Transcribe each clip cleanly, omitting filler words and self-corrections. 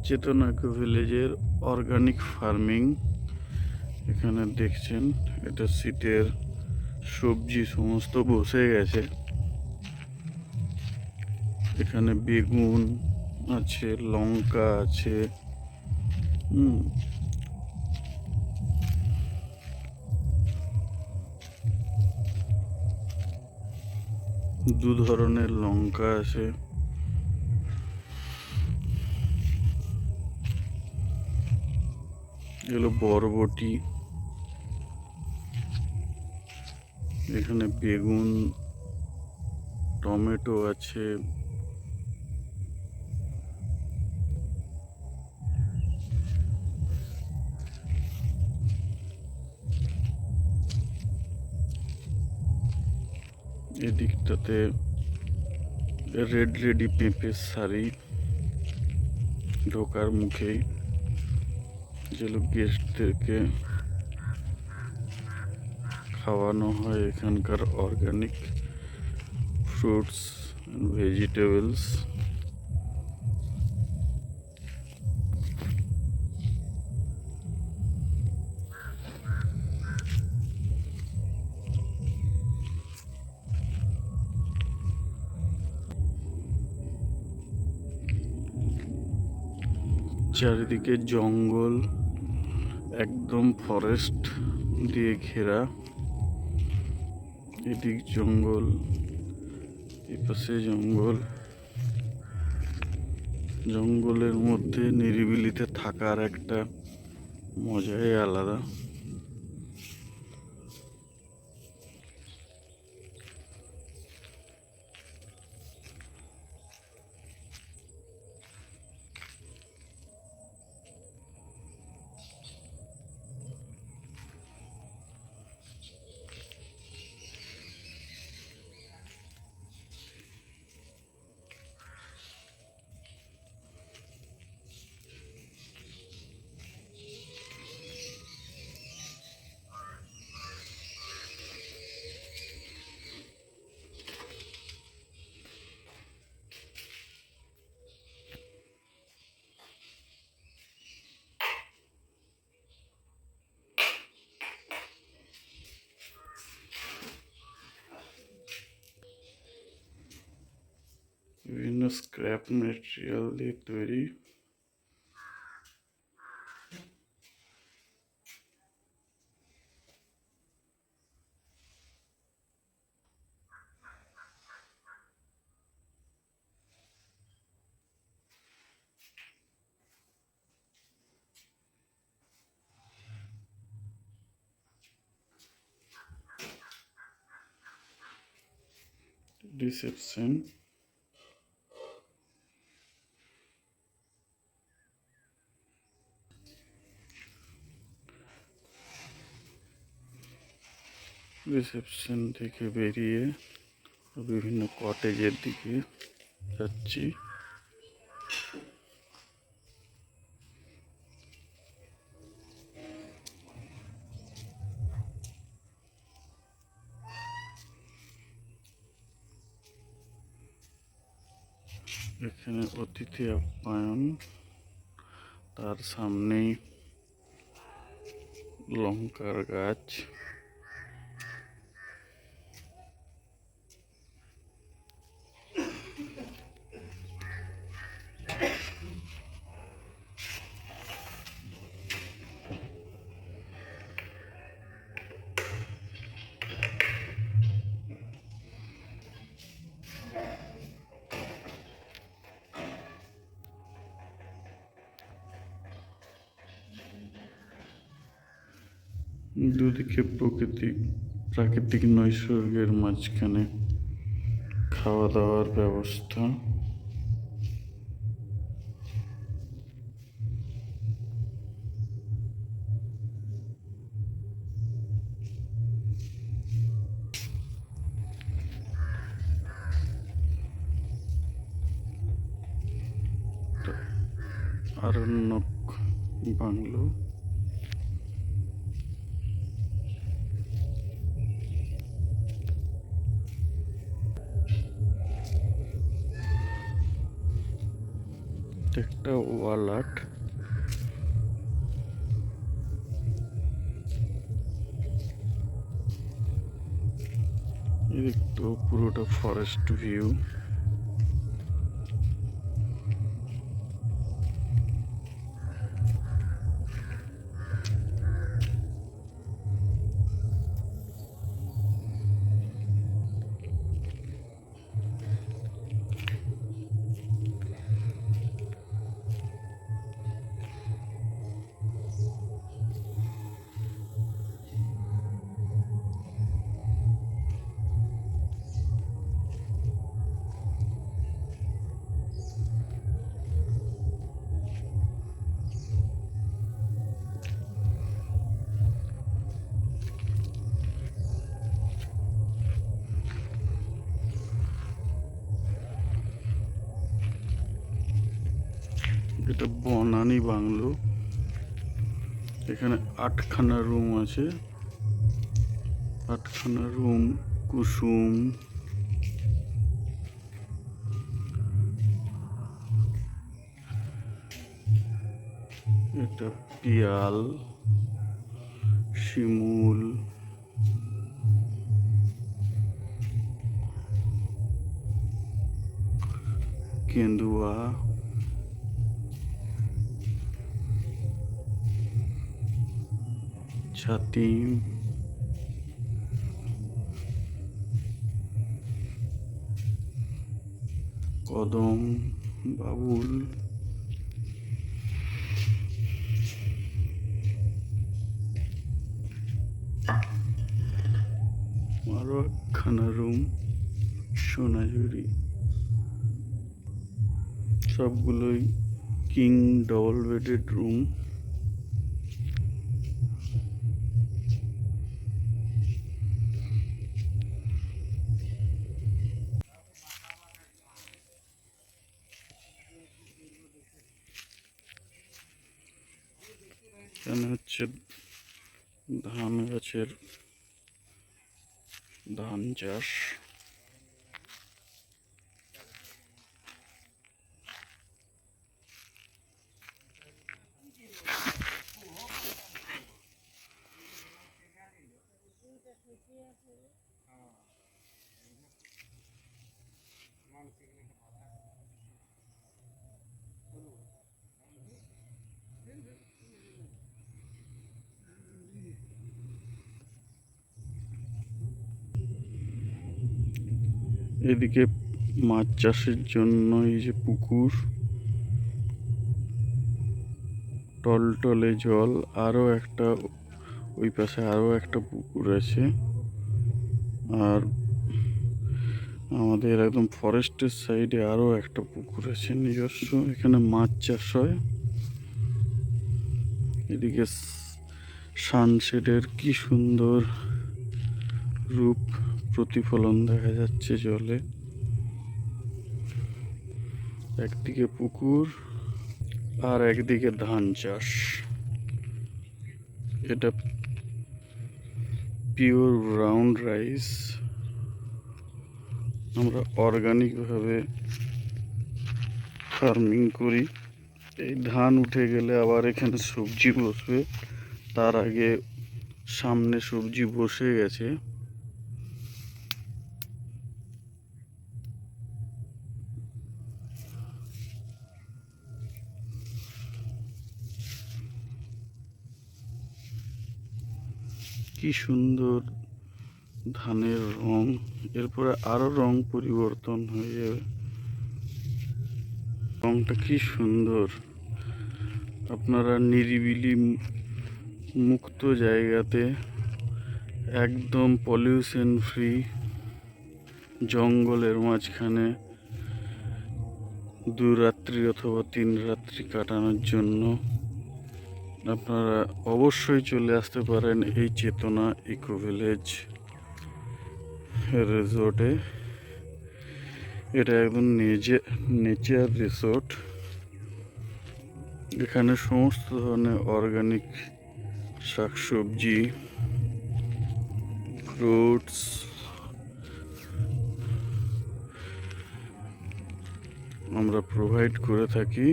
চেতনা ভিলেজের organic farming. এখানে দেখছেন এটা শীতের সবজি সমস্ত বসে গেছে। এখানে বেগুন আছে, লঙ্কা আছে, দু ধরনের লঙ্কা আছে। এগুলো বরবটি। এখানে বেগুন, টমেটো আছে, এদিকটাতে রেডি পেঁপের সারি। ঢোকার মুখেই যেগুলো গেস্টদেরকে খাওয়ানো হয় এখানকার অর্গানিক ফ্রুটস অ্যান্ড ভেজিটেবলস। চারিদিকে জঙ্গল, একদম ফরেস্ট দিয়ে ঘেরা। এদিক জঙ্গল, এপাশে জঙ্গল। জঙ্গলের মধ্যে নিরিবিলিতে থাকার একটা মজাই আলাদা। বিভিন্ন স্ক্র্যাপ ম্যাটেরিয়াল দিয়ে তৈরি। রিসেপশন। রিসেপশন থেকে বেরিয়ে বিভিন্ন কটেজের দিকে যাচ্ছি। এখানে অতিথি আপ্যায়ন, তার সামনেই লঙ্কার গাছ। দুদিকে প্রাকৃতিক নৈসর্গের মাঝখানে খাওয়া দাওয়ার ব্যবস্থা। আরণ্যক বাংলো। একটা ওয়াল আর্ট। এদিক তো পুরোটা ফরেস্ট ভিউ। এটা বনানী বাংলো। এখানে 8খানা রুম আছে। 8খানা রুম, কুসুম, এটা পিয়াল, শিমুল, কেন্দুয়া, ছাতিম, কদম, বাবুল, আরো 1খানা রুম, সোনাঝুরি। সবগুলোই কিং ডবল বেডেড রুম। এখানে হচ্ছে ধান গাছের ধান চাষ। এদিকে মাছ চাষের জন্য এই যে পুকুর, টলটলে জল। আরো একটা ওই পাশে আরো একটা পুকুর আছে। আর আমাদের একদম ফরেস্টের সাইডে আরো একটা পুকুর আছে নিজস্ব। এখানে মাছ চাষ হয়। এদিকে সানসেটের কি সুন্দর রূপ প্রতিফলন দেখা যাচ্ছে জলে। একদিকে পুকুর আর একদিকে ধান চাষ। এটা পিওর ব্রাউন রাইস। আমরা অর্গানিক ভাবে ফার্মিং করি। এই ধান উঠে গেলে আবার এখানে সবজি বসবে। তার আগে সামনে সবজি বসে গেছে। কি সুন্দর ধানের রং। এরপরে আরো রং পরিবর্তন হয়ে যাবে। রংটা কি সুন্দর। আপনারা নিরিবিলি মুক্ত জায়গাতে, একদম পলিউশন ফ্রি জঙ্গলের মাঝখানে 2 রাত্রি অথবা 3 রাত্রি কাটানোর জন্য আপনারা অবশ্যই চলে আসতে পারেন এই চেতনা ইকো ভিলেজ রিসোর্টে। এটা একদম নেচার রিসোর্ট। এখানে সমস্ত ধরনের অর্গানিক শাকসবজি, ফ্রুটস, আমরা প্রোভাইড করে থাকি।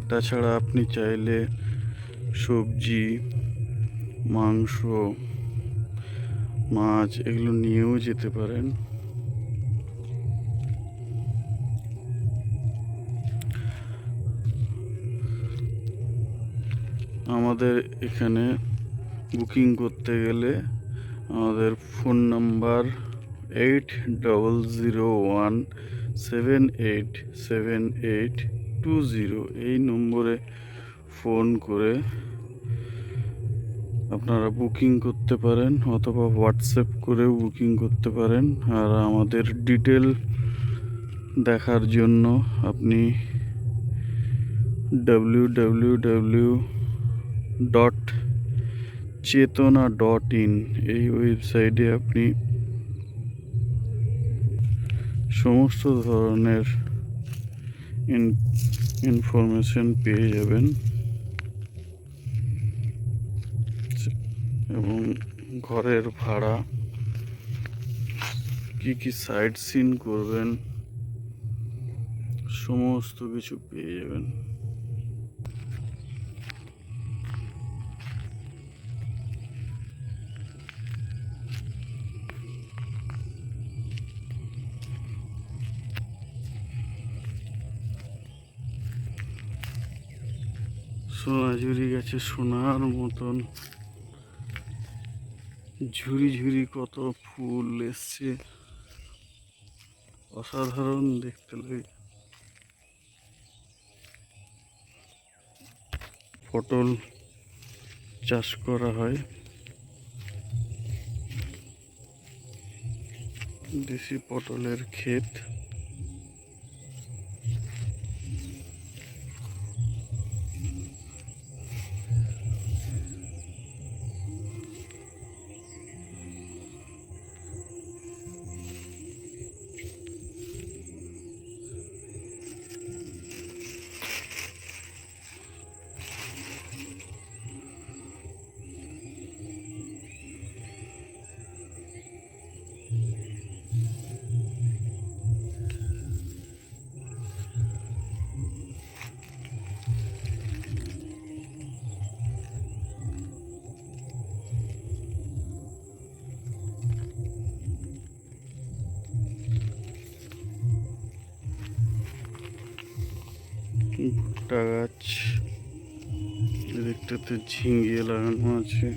তাছাড়া আপনি চাইলে সবজি, মাংস, মাছ এগুলো নিয়েও যেতে পারেন। আমাদের এখানে বুকিং করতে গেলে আমাদের ফোন নাম্বার 8001787820 এই নম্বরে ফোন করে আপনারা বুকিং করতে পারেন, অথবা হোয়াটসঅ্যাপ করেও বুকিং করতে পারেন। আর আমাদের ডিটেল দেখার জন্য আপনি www.chetona.in এই ওয়েবসাইটে আপনি সমস্ত ধরনের ইনফরমেশন পেয়ে যাবেন এবং ঘরের ভাড়া, কি কি সাইট সিন করবেন, সমস্ত কিছু পেয়ে যাবেন। সোনাঝুরি গাছে সোনার মতন ঝুরি ঝুরি কত ফুল এসছে, অসাধারণ দেখতে লাগে। পটল চাষ করা হয়, দেশি পটলের ক্ষেত। ভুট্টা গাছ, এদিকটাতে ঝিঙে লাগানো আছে।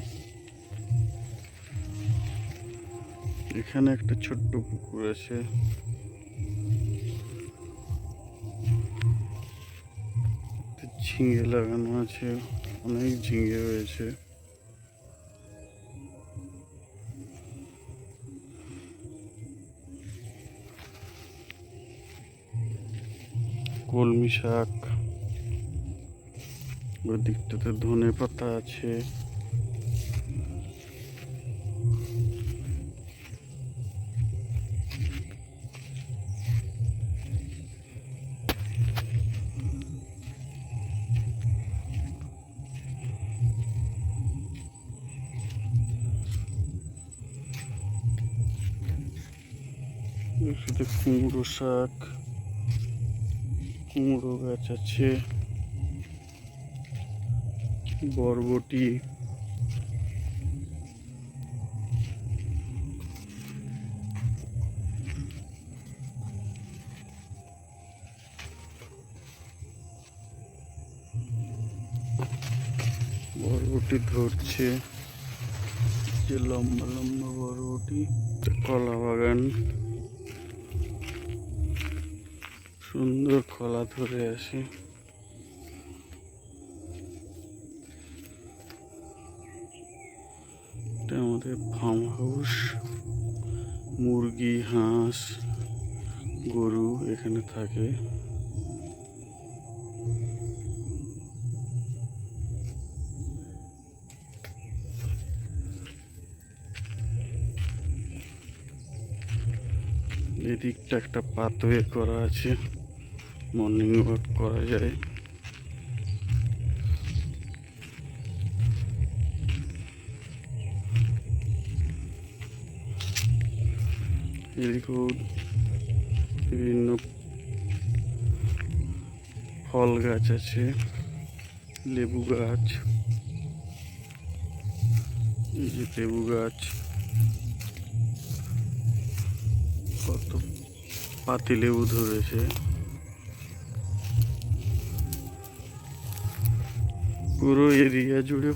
এখানে একটা ছোট্ট পুকুর আছে, ঝিঙে লাগানো আছে, অনেক ঝিঙে হয়েছে। কলমি শাক, ওই দিকটাতে ধনে পাতা আছে। এখানে কুমড়ো শাক, কুমড়ো গাছ আছে, বরবটি, বরবটি ধরছে, যে লম্বা লম্বা বরবটি। কলা বাগান, সুন্দর কলা ধরে আছে। এটা আমাদের ফার্ম হাউস, মুরগি, হাঁস, গরু এখানে থাকে। এদিকটা একটা পাথওয়ে করা আছে, মর্নিং ওয়াক করা যায়। এদিকেও বিভিন্ন ফল গাছ আছে। লেবু গাছ, এই যে লেবু গাছ, কত পাতি লেবু ধরেছে। পুরো এরিয়া জুড়ে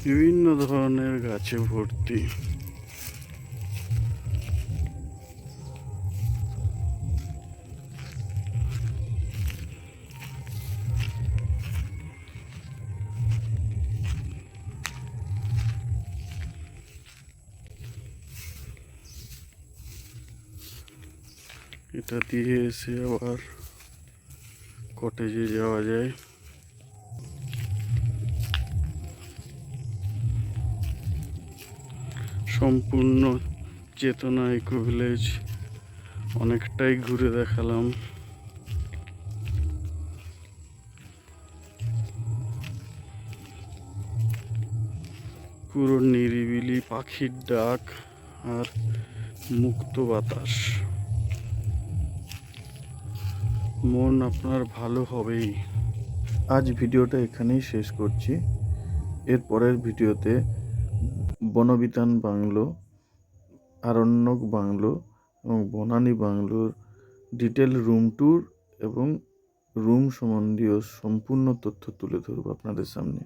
বিভিন্ন ধরনের গাছে ভর্তি। এটা দিয়ে এসে আবার কটেজে যাওয়া যায়। সম্পূর্ণ চেতনা ইকো ভিলেজ অনেকটাই ঘুরে দেখালাম। পুরো নিরিবিলি, পাখির ডাক আর মুক্ত বাতাস। মন আপনার ভালো হবেই। আজ ভিডিওটা এখানেই শেষ করছি। এর পরের ভিডিওতে বনবিতান বাংলো, আরণ্যক বাংলো এবং বনানী বাংলোর ডিটেল রুম ট্যুর এবং রুম সম্বন্ধীয় সম্পূর্ণ তথ্য তুলে ধরব আপনাদের সামনে।